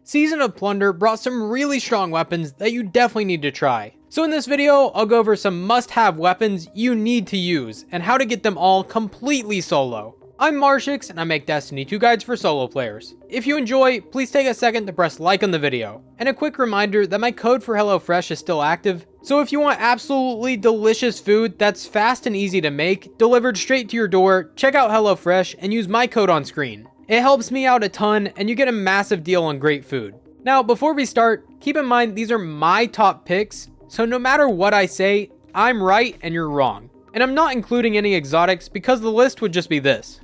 Season of Plunder brought some really strong weapons that you definitely need to try. So in this video, I'll go over some must-have weapons you need to use, and how to get them all completely solo. I'm Marshix, and I make Destiny 2 guides for solo players. If you enjoy, please take a second to press like on the video. And a quick reminder that my code for HelloFresh is still active, so if you want absolutely delicious food that's fast and easy to make, delivered straight to your door, check out HelloFresh and use my code on screen. It helps me out a ton, and you get a massive deal on great food. Now, before we start, keep in mind these are my top picks, so no matter what I say, I'm right and you're wrong. And I'm not including any exotics because the list would just be this.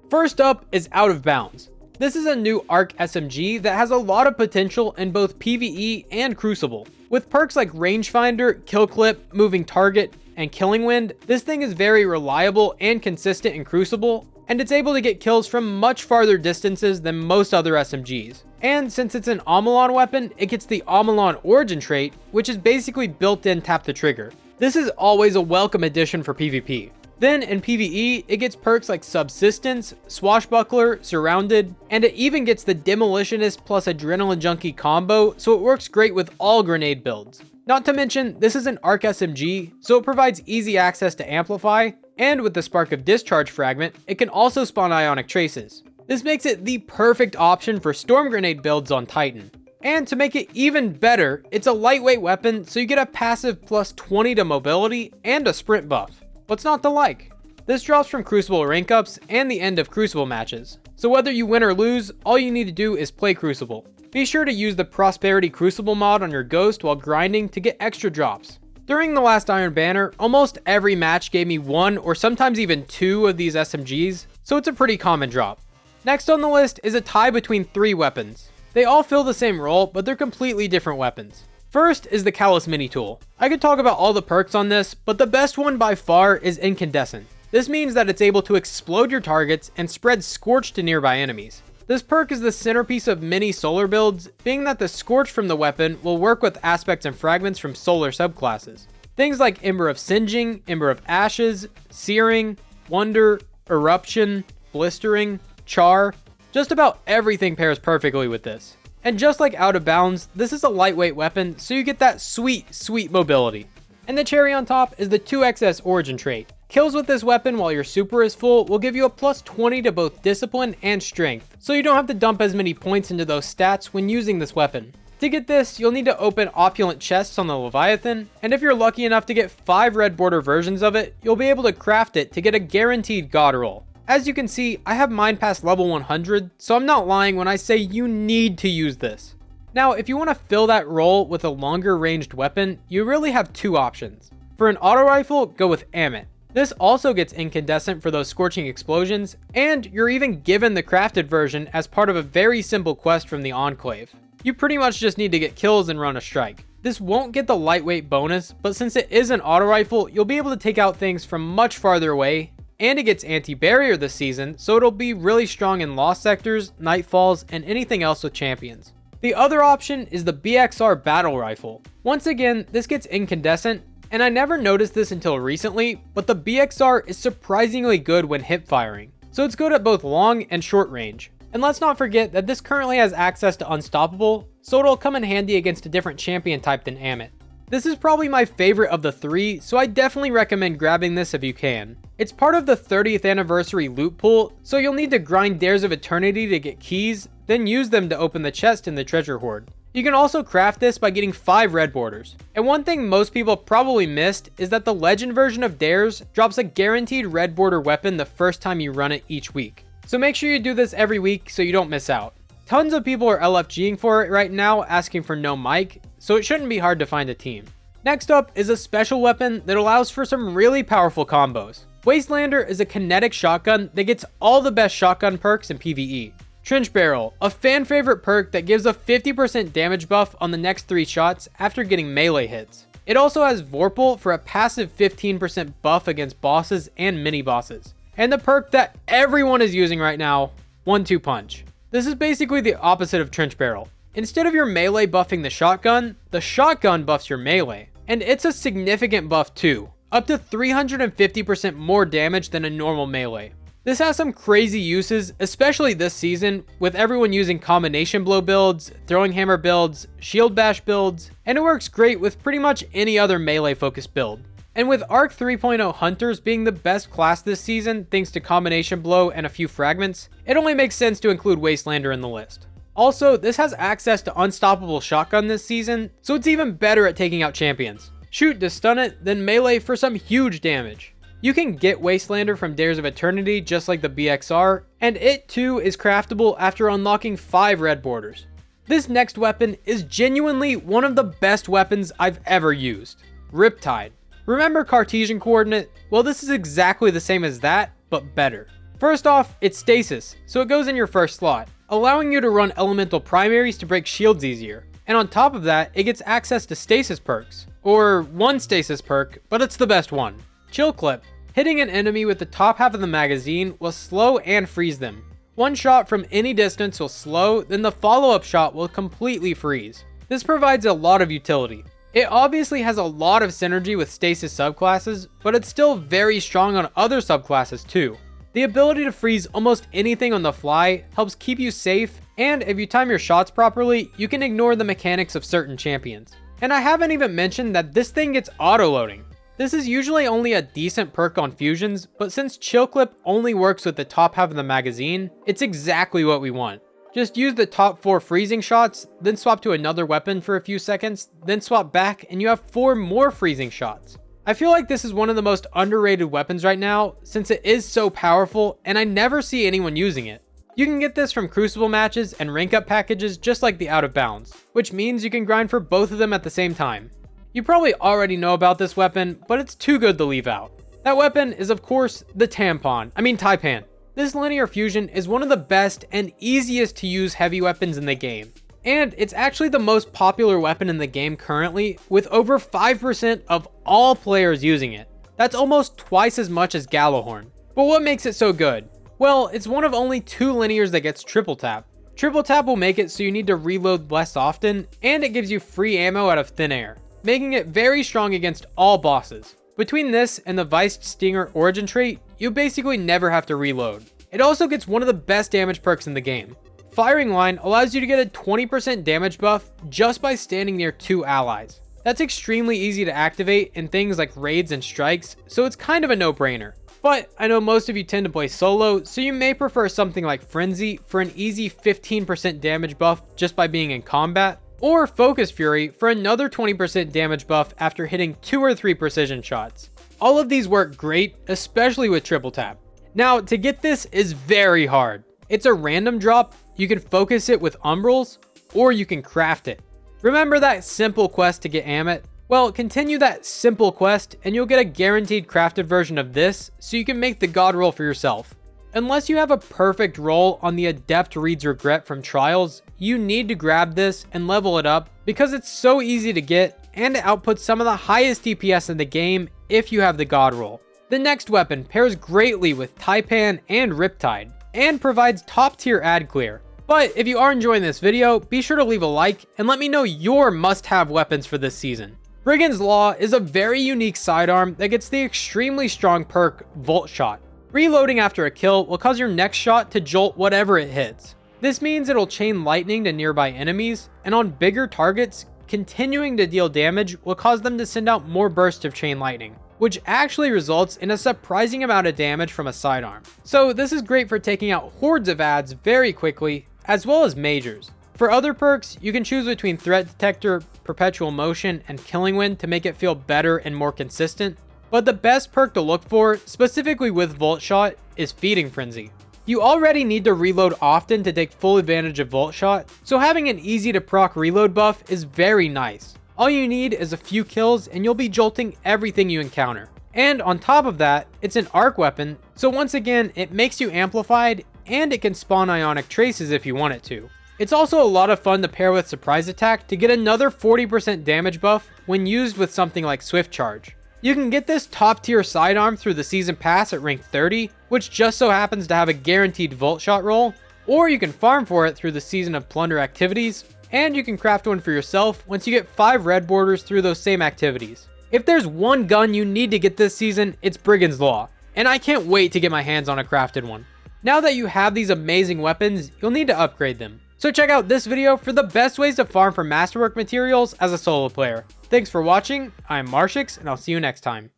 First up is Out of Bounds. This is a new ARC SMG that has a lot of potential in both PvE and Crucible. With perks like Rangefinder, Kill Clip, Moving Target, and Killing Wind, this thing is very reliable and consistent in Crucible, and it's able to get kills from much farther distances than most other SMGs. And since it's an Omolon weapon, it gets the Omolon Origin trait, which is basically built-in tap the trigger. This is always a welcome addition for PvP. Then in PvE, it gets perks like Subsistence, Swashbuckler, Surrounded, and it even gets the Demolitionist plus Adrenaline Junkie combo, so it works great with all grenade builds. Not to mention, this is an ARC SMG, so it provides easy access to Amplify, and with the Spark of Discharge fragment, it can also spawn Ionic Traces. This makes it the perfect option for Storm Grenade builds on Titan. And to make it even better, it's a lightweight weapon, so you get a passive plus 20 to mobility and a sprint buff. What's not to like? This drops from Crucible rank ups and the end of Crucible matches. So whether you win or lose, all you need to do is play Crucible. Be sure to use the Prosperity Crucible mod on your Ghost while grinding to get extra drops. During the last Iron Banner, almost every match gave me one or sometimes even two of these SMGs, so it's a pretty common drop. Next on the list is a tie between three weapons. They all fill the same role, but they're completely different weapons. First is the Callus Mini Tool. I could talk about all the perks on this, but the best one by far is Incandescent. This means that it's able to explode your targets and spread Scorch to nearby enemies. This perk is the centerpiece of many solar builds, being that the Scorch from the weapon will work with aspects and fragments from solar subclasses. Things like Ember of Singeing, Ember of Ashes, Searing, Wonder, Eruption, Blistering, Char, just about everything pairs perfectly with this. And just like Out of Bounds, this is a lightweight weapon, so you get that sweet mobility. And the cherry on top is the 2XS Origin trait. Kills with this weapon while your super is full will give you a plus 20 to both discipline and strength, so you don't have to dump as many points into those stats when using this weapon. To get this, you'll need to open opulent chests on the Leviathan, and if you're lucky enough to get 5 red border versions of it, you'll be able to craft it to get a guaranteed god roll. As you can see, I have mine past level 100, so I'm not lying when I say you need to use this. Now, if you want to fill that role with a longer ranged weapon, you really have two options. For an auto rifle, go with Amit. This also gets Incandescent for those scorching explosions, and you're even given the crafted version as part of a very simple quest from the Enclave. You pretty much just need to get kills and run a strike. This won't get the lightweight bonus, but since it is an auto rifle, you'll be able to take out things from much farther away, and it gets anti-barrier this season, so it'll be really strong in Lost Sectors, Nightfalls, and anything else with champions. The other option is the BXR Battle Rifle. Once again, this gets Incandescent, and I never noticed this until recently, but the BXR is surprisingly good when hip firing, so it's good at both long and short range. And let's not forget that this currently has access to Unstoppable, so it'll come in handy against a different champion type than Amit. This is probably my favorite of the three, so I definitely recommend grabbing this if you can. It's part of the 30th anniversary loot pool, so you'll need to grind Dares of Eternity to get keys, then use them to open the chest in the treasure hoard. You can also craft this by getting 5 red borders. And one thing most people probably missed is that the legend version of Dares drops a guaranteed red border weapon the first time you run it each week. So make sure you do this every week so you don't miss out. Tons of people are LFGing for it right now, asking for no mic, so it shouldn't be hard to find a team. Next up is a special weapon that allows for some really powerful combos. Wastelander is a kinetic shotgun that gets all the best shotgun perks in PvE. Trench Barrel, a fan favorite perk that gives a 50% damage buff on the next 3 shots after getting melee hits. It also has Vorpal for a passive 15% buff against bosses and mini bosses. And the perk that everyone is using right now, 1-2 Punch. This is basically the opposite of Trench Barrel. Instead of your melee buffing the shotgun buffs your melee. And it's a significant buff too, up to 350% more damage than a normal melee. This has some crazy uses, especially this season, with everyone using combination blow builds, throwing hammer builds, shield bash builds, and it works great with pretty much any other melee focused build. And with Arc 3.0 Hunters being the best class this season thanks to combination blow and a few fragments, it only makes sense to include Wastelander in the list. Also, this has access to Unstoppable Shotgun this season, so it's even better at taking out champions. Shoot to stun it, then melee for some huge damage. You can get Wastelander from Dares of Eternity just like the BXR, and it too is craftable after unlocking 5 red borders. This next weapon is genuinely one of the best weapons I've ever used. Riptide. Remember Cartesian coordinate? Well, this is exactly the same as that, but better. First off, it's stasis, so it goes in your first slot, allowing you to run elemental primaries to break shields easier. And on top of that, it gets access to stasis perks. Or one stasis perk, but it's the best one. Chill Clip. Hitting an enemy with the top half of the magazine will slow and freeze them. One shot from any distance will slow, then the follow-up shot will completely freeze. This provides a lot of utility. It obviously has a lot of synergy with stasis subclasses, but it's still very strong on other subclasses too. The ability to freeze almost anything on the fly helps keep you safe, and if you time your shots properly, you can ignore the mechanics of certain champions. And I haven't even mentioned that this thing gets auto-loading. This is usually only a decent perk on fusions, but since Chill Clip only works with the top half of the magazine, it's exactly what we want. Just use the top 4 freezing shots, then swap to another weapon for a few seconds, then swap back and you have 4 more freezing shots. I feel like this is one of the most underrated weapons right now, since it is so powerful and I never see anyone using it. You can get this from Crucible matches and rank up packages just like the Out of Bounds, which means you can grind for both of them at the same time. You probably already know about this weapon, but it's too good to leave out. That weapon is of course the Taipan. This linear fusion is one of the best and easiest to use heavy weapons in the game. And it's actually the most popular weapon in the game currently, with over 5% of all players using it. That's almost twice as much as Gallowhorn. But what makes it so good? Well, it's one of only 2 linears that gets triple tap. Triple tap will make it so you need to reload less often, and it gives you free ammo out of thin air, making it very strong against all bosses. Between this and the Viced Stinger origin trait, you basically never have to reload. It also gets one of the best damage perks in the game. Firing Line allows you to get a 20% damage buff just by standing near 2 allies. That's extremely easy to activate in things like raids and strikes, so it's kind of a no-brainer. But I know most of you tend to play solo, so you may prefer something like Frenzy for an easy 15% damage buff just by being in combat, or Focus Fury for another 20% damage buff after hitting 2 or 3 precision shots. All of these work great, especially with triple tap. Now, to get this is very hard. It's a random drop, you can focus it with Umbrals, or you can craft it. Remember that simple quest to get Amit? Well, continue that simple quest and you'll get a guaranteed crafted version of this so you can make the god roll for yourself. Unless you have a perfect roll on the Adept Reed's Regret from Trials, you need to grab this and level it up because it's so easy to get and it outputs some of the highest DPS in the game if you have the god roll. The next weapon pairs greatly with Taipan and Riptide and provides top tier ad clear. But if you are enjoying this video, be sure to leave a like and let me know your must-have weapons for this season. Brigand's Law is a very unique sidearm that gets the extremely strong perk Volt Shot. Reloading after a kill will cause your next shot to jolt whatever it hits. This means it'll chain lightning to nearby enemies, and on bigger targets, continuing to deal damage will cause them to send out more bursts of chain lightning, which actually results in a surprising amount of damage from a sidearm. So this is great for taking out hordes of ads very quickly, as well as majors. For other perks, you can choose between Threat Detector, Perpetual Motion, and Killing Wind to make it feel better and more consistent. But the best perk to look for, specifically with Volt Shot, is Feeding Frenzy. You already need to reload often to take full advantage of Volt Shot, so having an easy to proc reload buff is very nice. All you need is a few kills and you'll be jolting everything you encounter. And on top of that, it's an arc weapon, so once again, it makes you amplified and it can spawn ionic traces if you want it to. It's also a lot of fun to pair with Surprise Attack to get another 40% damage buff when used with something like Swift Charge. You can get this top tier sidearm through the season pass at rank 30, which just so happens to have a guaranteed Volt Shot roll, or you can farm for it through the Season of Plunder activities, and you can craft one for yourself once you get 5 red borders through those same activities. If there's one gun you need to get this season, it's Brigand's Law. and I can't wait to get my hands on a crafted one. Now that you have these amazing weapons, you'll need to upgrade them. So check out this video for the best ways to farm for masterwork materials as a solo player. Thanks for watching, I'm Marshix, and I'll see you next time.